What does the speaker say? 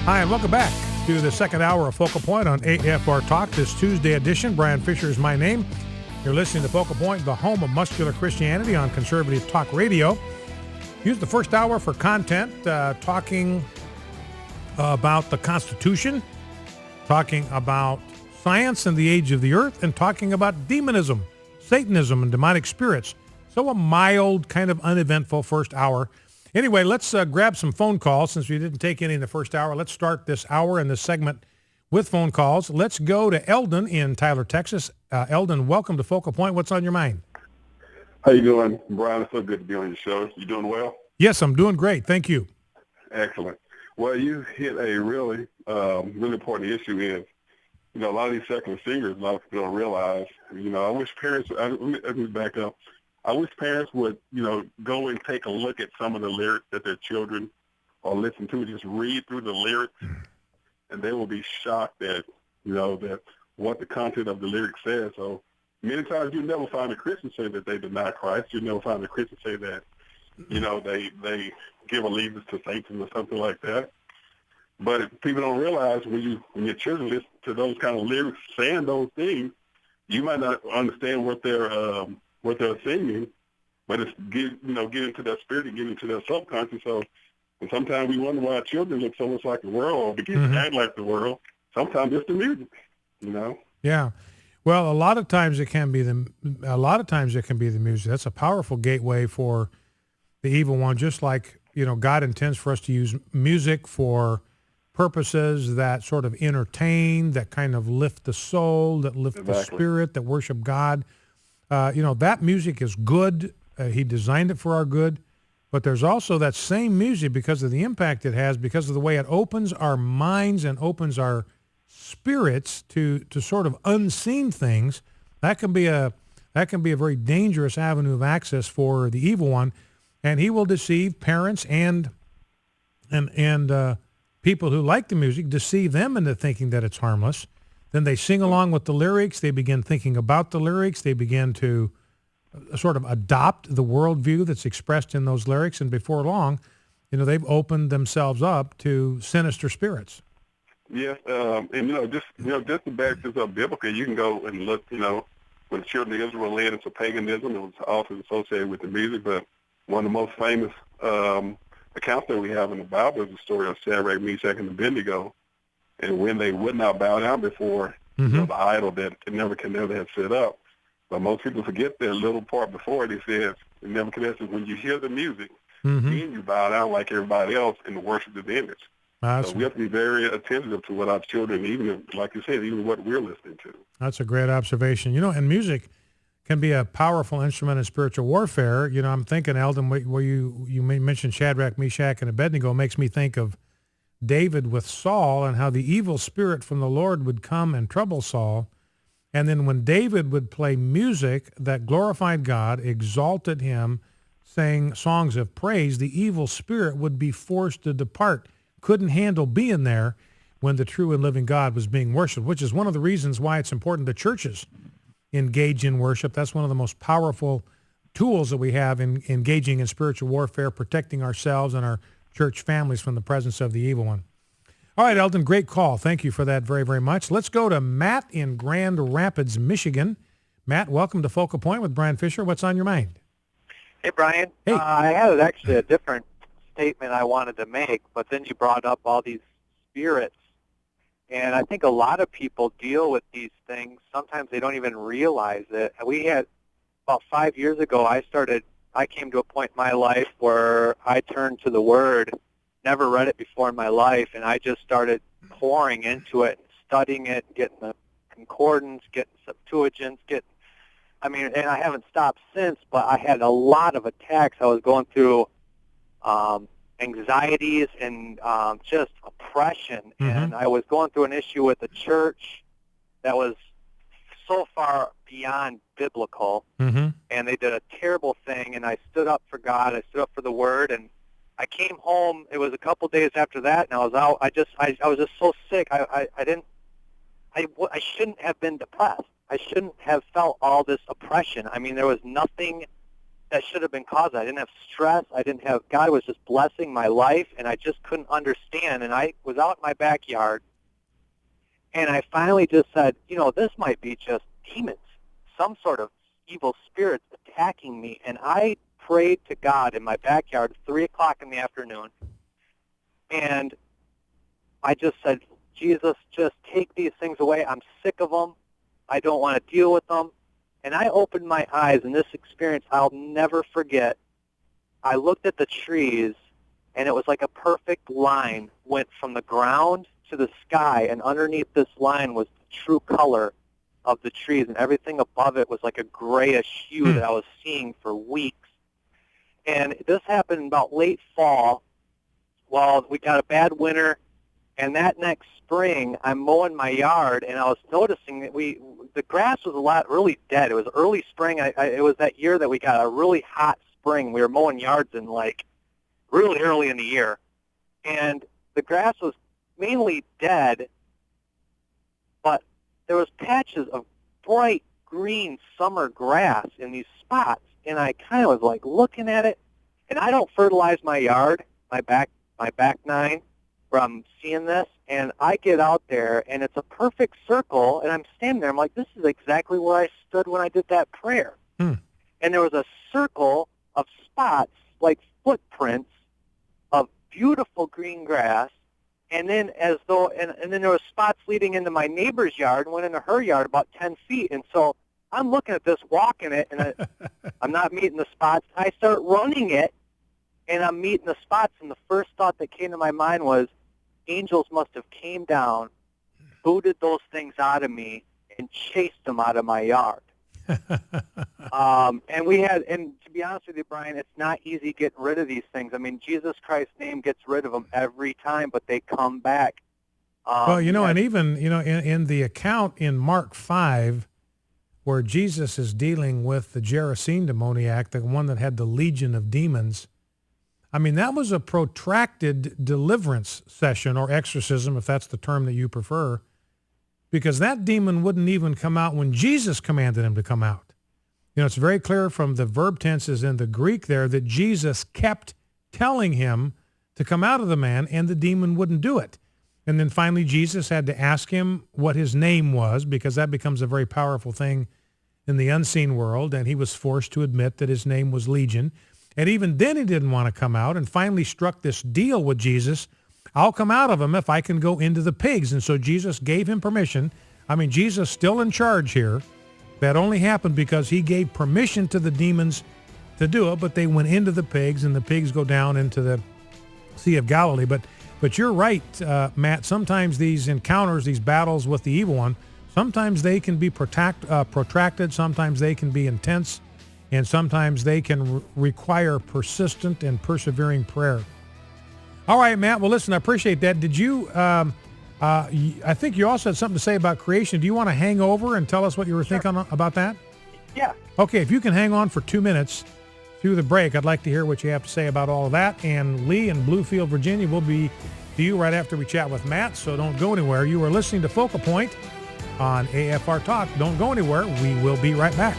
Hi, and welcome back to the second hour of Focal Point on AFR Talk, this Tuesday edition. Brian Fisher is my name. You're listening to Focal Point, the home of muscular Christianity on Conservative Talk Radio. Use the first hour for content, talking about the Constitution, talking about science and the age of the earth, and talking about demonism, Satanism, and demonic spirits. So a mild, kind of uneventful first hour. Anyway, let's grab some phone calls since we didn't take any in the first hour. Let's start this hour and this segment with phone calls. Let's go to Eldon in Tyler, Texas. Eldon, welcome to Focal Point. What's on your mind? How you doing, Brian? It's so good to be on your show. You doing well? Yes, I'm doing great. Thank you. Excellent. Well, you hit a really important issue is, a lot of these secular singers, a lot of people don't realize, I wish parents, let me back up. I wish parents would, go and take a look at some of the lyrics that their children are listening to. Just read through the lyrics, and they will be shocked at, that what the content of the lyrics says. So many times you never find a Christian say that they deny Christ. You never find a Christian say that, they give allegiance to Satan or something like that. But people don't realize when your children listen to those kind of lyrics saying those things, you might not understand what they're singing, but it's get into their spirit and get into their subconscious. So, and sometimes we wonder why our children look so much like the world or begin to act like the world. Sometimes it's the music, Yeah. Well, a lot of times it can be the music. That's a powerful gateway for the evil one, just like, God intends for us to use music for purposes that sort of entertain, that kind of lift the soul, that lift the spirit, that worship God. That music is good. He designed it for our good. But there's also that same music, because of the impact it has, because of the way it opens our minds and opens our spirits to sort of unseen things. That can be a very dangerous avenue of access for the evil one, and he will deceive parents and people who like the music, deceive them into thinking that it's harmless. Then they sing along with the lyrics. They begin thinking about the lyrics. They begin to sort of adopt the worldview that's expressed in those lyrics. And before long, they've opened themselves up to sinister spirits. Yes, and just to back this up biblically, you can go and look. When the children of Israel led into paganism, it was often associated with the music. But one of the most famous accounts that we have in the Bible is the story of Shadrach, Meshach, and Abednego. And when they would not bow down before the idol that Nebuchadnezzar had set up. But most people forget that little part before it. He says, Nebuchadnezzar, when you hear the music, then you bow down like everybody else and worship the image. So we have to be very attentive to what our children, even like you said, even what we're listening to. That's a great observation. And music can be a powerful instrument in spiritual warfare. I'm thinking, Eldon, where you mentioned Shadrach, Meshach, and Abednego makes me think of David with Saul and how the evil spirit from the Lord would come and trouble Saul. And then when David would play music that glorified God, exalted him, sang songs of praise, the evil spirit would be forced to depart, couldn't handle being there when the true and living God was being worshiped, which is one of the reasons why it's important that churches engage in worship. That's one of the most powerful tools that we have in engaging in spiritual warfare, protecting ourselves and our church families from the presence of the evil one. All right, Eldon, great call. Thank you for that very, very much. Let's go to Matt in Grand Rapids, Michigan. Matt, welcome to Focal Point with Brian Fisher. What's on your mind? Hey, Brian. Hey. I had actually a different statement I wanted to make, but then you brought up all these spirits. And I think a lot of people deal with these things. Sometimes they don't even realize it. We had, about 5 years ago, I came to a point in my life where I turned to the Word, never read it before in my life, and I just started pouring into it, studying it, getting the concordance, getting Septuagints, and I haven't stopped since, but I had a lot of attacks. I was going through anxieties and just oppression, and I was going through an issue with the church that was so far beyond biblical, and they did a terrible thing, and I stood up for God, I stood up for the Word, and I came home. It was a couple days after that, and I was out. I was just so sick. I shouldn't have been depressed. I shouldn't have felt all this oppression. I mean, there was nothing that should have been caused. I didn't have stress. God was just blessing my life, and I just couldn't understand. And I was out in my backyard, and I finally just said, this might be just demons, some sort of evil spirits attacking me. And I prayed to God in my backyard at 3 o'clock in the afternoon, and I just said, Jesus, just take these things away. I'm sick of them. I don't want to deal with them. And I opened my eyes, and this experience I'll never forget. I looked at the trees, and it was like a perfect line went from the ground to the sky, and underneath this line was the true color of the trees, and everything above it was like a grayish hue that I was seeing for weeks. And this happened about late fall. Well, we got a bad winter, and that next spring, I'm mowing my yard, and I was noticing that the grass was really dead. It was early spring. It was that year that we got a really hot spring. We were mowing yards in really early in the year, and the grass was mainly dead, but there was patches of bright green summer grass in these spots, and I kind of was looking at it, and I don't fertilize my yard, my back nine, from seeing this, and I get out there, and it's a perfect circle, and I'm standing there. I'm like, this is exactly where I stood when I did that prayer. And there was a circle of spots, like footprints of beautiful green grass, and then and then there were spots leading into my neighbor's yard and went into her yard about 10 feet. And so I'm looking at this, walking it, and I'm not meeting the spots. I start running it, and I'm meeting the spots, and the first thought that came to my mind was, angels must have came down, booted those things out of me, and chased them out of my yard. And to be honest with you, Brian, it's not easy getting rid of these things. I mean, Jesus Christ's name gets rid of them every time, but they come back. And even, in the account in Mark 5, where Jesus is dealing with the Gerasene demoniac, the one that had the legion of demons, I mean, that was a protracted deliverance session or exorcism, if that's the term that you prefer, because that demon wouldn't even come out when Jesus commanded him to come out. It's very clear from the verb tenses in the Greek there that Jesus kept telling him to come out of the man, and the demon wouldn't do it. And then finally Jesus had to ask him what his name was, because that becomes a very powerful thing in the unseen world, and he was forced to admit that his name was Legion. And even then he didn't want to come out, and finally struck this deal with Jesus. I'll come out of him if I can go into the pigs. And so Jesus gave him permission. I mean, Jesus still in charge here. That only happened because he gave permission to the demons to do it, but they went into the pigs, and the pigs go down into the Sea of Galilee. But you're right, Matt. Sometimes these encounters, these battles with the evil one, sometimes they can be protracted. Sometimes they can be intense. And sometimes they can require persistent and persevering prayer. All right, Matt. Well, listen, I appreciate that. Did you, I think you also had something to say about creation. Do you want to hang over and tell us what you were thinking about that? Yeah. Okay, if you can hang on for 2 minutes through the break, I'd like to hear what you have to say about all of that. And Lee in Bluefield, Virginia will be to you right after we chat with Matt, so don't go anywhere. You are listening to Focal Point on AFR Talk. Don't go anywhere. We will be right back.